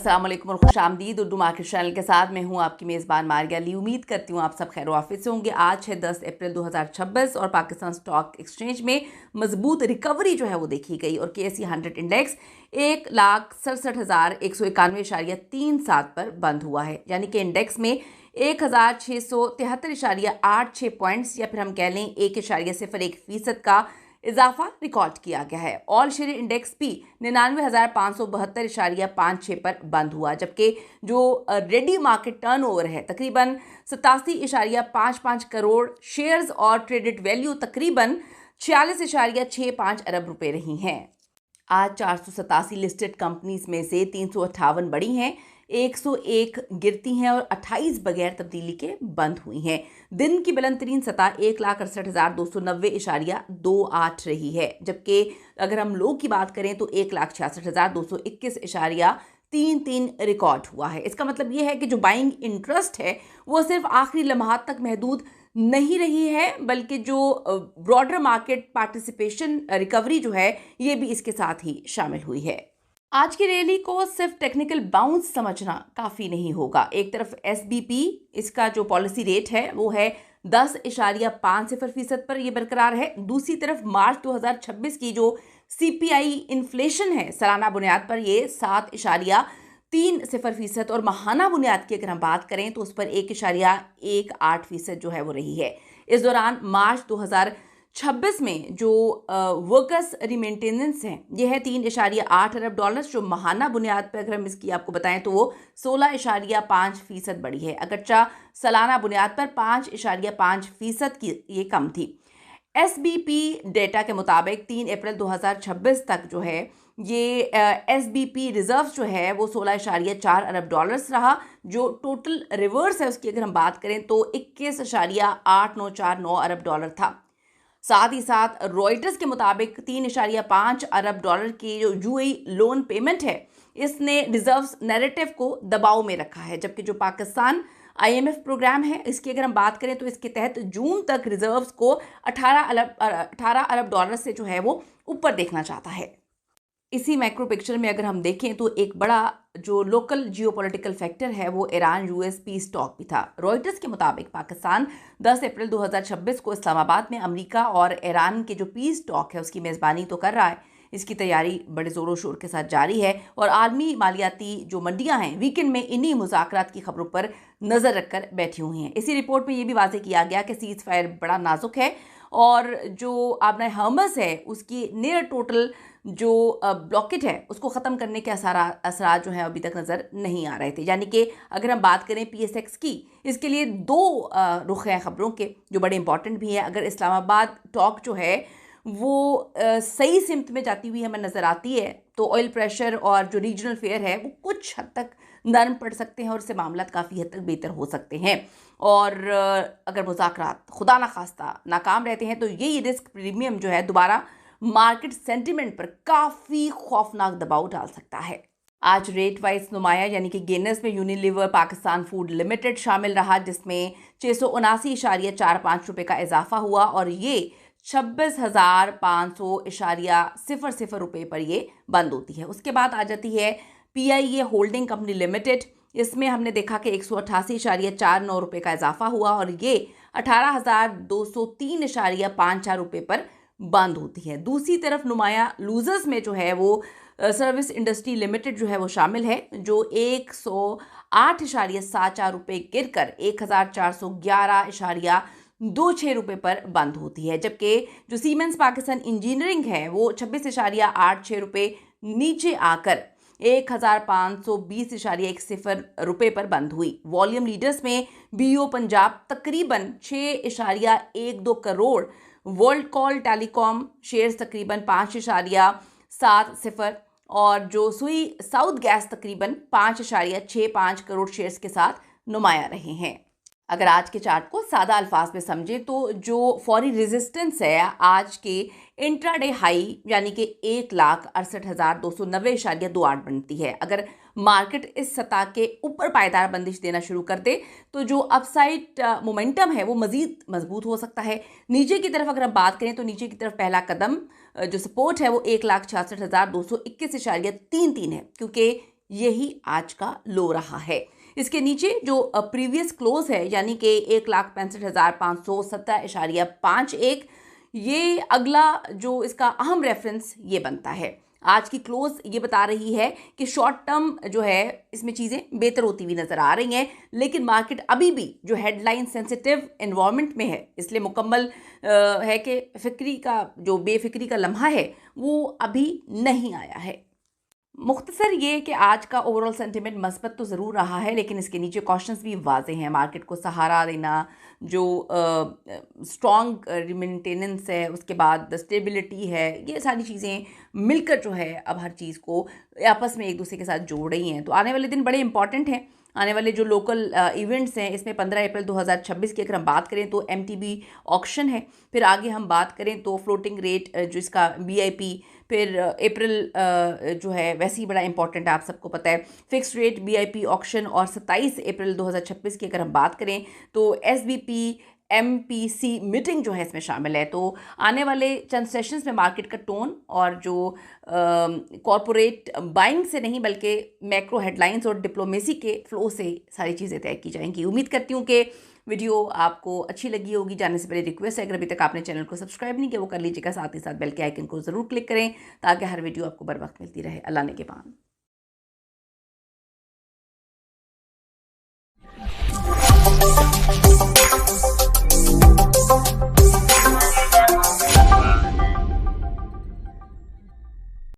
अस्सलाम वालेकुम और खुशामदीद उर्दू मार्केट चैनल के साथ मैं हूं आपकी मेज़बान मारिया अली। उम्मीद करती हूं आप सब खैर वाफिस से होंगे। आज है 10 अप्रैल 2026 और पाकिस्तान स्टॉक एक्सचेंज में मजबूत रिकवरी जो है वो देखी गई और KSE 100 इंडेक्स 1,67,191.37 पर बंद हुआ है, यानी कि इंडेक्स में 1,673.86 पॉइंट्स या फिर हम कह लें 1.01% का इजाफा रिकॉर्ड किया गया है। ऑल शेयर इंडेक्स भी 99,572.56 पर बंद हुआ, जबकि जो रेडी मार्केट टर्नओवर है तकरीबन 87.55 करोड़ शेयर्स और ट्रेडेड वैल्यू तकरीबन 46.65 अरब रुपए रही हैं। आज 487 लिस्टेड कंपनीज में से 358 बड़ी हैं, 101 गिरती हैं और 28 बगैर तब्दीली के बंद हुई हैं। दिन की बुलंद तरीन सतह 1,68,290.28 रही है, जबकि अगर हम लो की बात करें तो 1,66,221.33 रिकॉर्ड हुआ है। इसका मतलब ये है कि जो बाइंग इंटरेस्ट है वो सिर्फ आखिरी लम्हात तक महदूद नहीं रही है, बल्कि जो ब्रॉडर मार्केट पार्टिसिपेशन रिकवरी जो है ये भी इसके साथ ही शामिल हुई है। आज की रैली को सिर्फ टेक्निकल बाउंस समझना काफ़ी नहीं होगा। एक तरफ SBP इसका जो पॉलिसी रेट है वो है 10.50% पर ये बरकरार है। दूसरी तरफ मार्च 2026 की जो CPI इन्फ्लेशन है सालाना बुनियाद पर ये 7.30% और माहाना बुनियाद की अगर हम बात करें तो उस पर 1.18% जो है वो रही है। इस दौरान मार्च 2026 में जो वर्कर्स रिमेंटेनेंस है ये है 3.8 अरब डॉलर, जो माहाना बुनियाद पर अगर हम इसकी आपको बताएं तो वो 16.5% बढ़ी है, अगरचा सालाना बुनियाद पर 5.5% की ये कम थी। SBP डेटा के मुताबिक 3 अप्रैल 2026 तक जो है ये SBP रिजर्व जो है वो 16.4 अरब डॉलर्स रहा। जो टोटल रिवर्स है उसकी अगर हम बात करें तो 21.8949 अरब डॉलर था। साथ ही साथ रॉयटर्स के मुताबिक 3.5 अरब डॉलर की जो UAE लोन पेमेंट है इसने रिजर्व्स नैरेटिव को दबाव में रखा है, जबकि जो पाकिस्तान IMF प्रोग्राम है इसकी अगर हम बात करें तो इसके तहत जून तक रिजर्व्स को 18 अरब डॉलर से जो है वो ऊपर देखना चाहता है। इसी मैक्रो पिक्चर में अगर हम देखें तो एक बड़ा जो लोकल जियोपॉलिटिकल फैक्टर है वो ईरान US पीस टॉक भी था। रॉयटर्स के मुताबिक पाकिस्तान 10 अप्रैल 2026 को इस्लामाबाद में अमेरिका और ईरान के जो पीस टॉक है उसकी मेज़बानी तो कर रहा है। इसकी तैयारी बड़े ज़ोरों शोर के साथ जारी है और आलमी मालियाती जो मंडियां हैं वीकेंड में इन्हीं मुज़ाकरात की खबरों पर नज़र रखकर बैठी हुई हैं। इसी रिपोर्ट में ये भी वाज़ेह किया गया कि सीज़ फायर बड़ा नाजुक है और जो आबना हर्मस है उसकी नियर टोटल जो ब्लॉकेट है उसको ख़त्म करने के असरात जो हैं अभी तक नज़र नहीं आ रहे थे। यानी कि अगर हम बात करें PSX की, इसके लिए दो रुख हैं खबरों के जो बड़े इंपॉर्टेंट भी हैं। अगर इस्लामाबाद टॉक जो है वो सही सिमत में जाती हुई हमें नज़र आती है तो ऑयल प्रेशर और जो रीजनल फेयर है वो कुछ हद तक नरम पड़ सकते हैं और इससे मामला काफ़ी हद तक बेहतर हो सकते हैं। और अगर मुज़ाकरात खुदा न खास्ता नाकाम रहते हैं तो यही रिस्क प्रीमियम जो है दोबारा मार्केट सेंटिमेंट पर काफ़ी खौफनाक दबाव डाल सकता है। आज रेट वाइज नुमाया यानी कि गेनर्स में यूनिलीवर पाकिस्तान फूड लिमिटेड शामिल रहा, जिसमें 679.45 रुपये का इजाफा हुआ और ये 26,500.00 रुपये पर ये बंद होती है। उसके बाद आ जाती है PIA होल्डिंग कंपनी लिमिटेड। इसमें हमने देखा कि 188.49 रुपये का इजाफा हुआ और ये 18,203.54 रुपये पर बंद होती है। दूसरी तरफ नुमाया लूजर्स में जो है वो सर्विस इंडस्ट्री लिमिटेड जो है वो शामिल है, जो 108.74 रुपये गिरकर 1,411.26 रुपये पर बंद होती है, जबकि जो सीमेंस पाकिस्तान इंजीनियरिंग है वो 26.86 रुपये नीचे आकर 1,520.10 रुपये पर बंद हुई। वॉल्यूम लीडर्स में BO पंजाब तकरीबन 6.12 crore, world call telecom shares तकरीबन 5.70 और जो सुई साउथ गैस तकरीबन 5.65 करोड़ शेयर्स के साथ नुमाया रहे हैं। अगर आज के चार्ट को सादा अल्फाज में समझें तो जो फौरी रेजिस्टेंस है आज के इंट्राडे हाई यानी कि 1,68,290.28 बनती है। अगर मार्केट इस सतह के ऊपर पायदार बंदिश देना शुरू कर दे तो जो अपसाइड मोमेंटम है वो मजीद मजबूत हो सकता है। नीचे की तरफ अगर हम बात करें तो नीचे की तरफ पहला कदम जो सपोर्ट है वो 1,66,221.33 है, क्योंकि यही आज का लो रहा है। इसके नीचे जो प्रीवियस क्लोज है यानी कि 1,65,517.51, ये अगला जो इसका अहम रेफरेंस ये बनता है। आज की क्लोज ये बता रही है कि शॉर्ट टर्म जो है इसमें चीज़ें बेहतर होती हुई नज़र आ रही हैं, लेकिन मार्केट अभी भी जो हेडलाइन सेंसिटिव एनवायरनमेंट में है, इसलिए मुकम्मल है कि फिक्री का जो बेफिक्री का लम्हा है वो अभी नहीं आया है। मुख्तसर ये कि आज का ओवरऑल सेंटिमेंट मस्बत तो ज़रूर रहा है, लेकिन इसके नीचे क्वेश्चंस भी वाजे हैं। मार्केट को सहारा देना, जो स्ट्रॉन्ग मेंटेनेंस है, उसके बाद स्टेबिलिटी है, ये सारी चीज़ें मिलकर जो है अब हर चीज़ को आपस में एक दूसरे के साथ जोड़ रही हैं। तो आने वाले दिन बड़े इंपॉर्टेंट हैं। आने वाले जो लोकल इवेंट्स हैं, इसमें 15 अप्रैल 2026 की अगर हम बात करें तो MTB ऑक्शन है। फिर आगे हम बात करें तो फ्लोटिंग रेट जो इसका BIP, फिर अप्रैल जो है वैसे ही बड़ा इंपॉर्टेंट है, आप सबको पता है। फिक्स रेट BIP ऑक्शन और 27 अप्रैल 2026 की अगर हम बात करें तो SBP MPC मीटिंग जो है इसमें शामिल है। तो आने वाले चंद सेशंस में मार्केट का टोन और जो कॉरपोरेट बाइंग से नहीं बल्कि मैक्रो हेडलाइंस और डिप्लोमेसी के फ्लो से सारी चीज़ें तय की जाएंगी। उम्मीद करती हूँ कि वीडियो आपको अच्छी लगी होगी। जाने से पहले रिक्वेस्ट है, अगर अभी तक आपने चैनल को सब्सक्राइब नहीं किया वो कर लीजिएगा, साथ ही साथ बेल के आइकन को ज़रूर क्लिक करें ताकि हर वीडियो आपको बर वक्त मिलती रहे। अल्लाह ने के पान।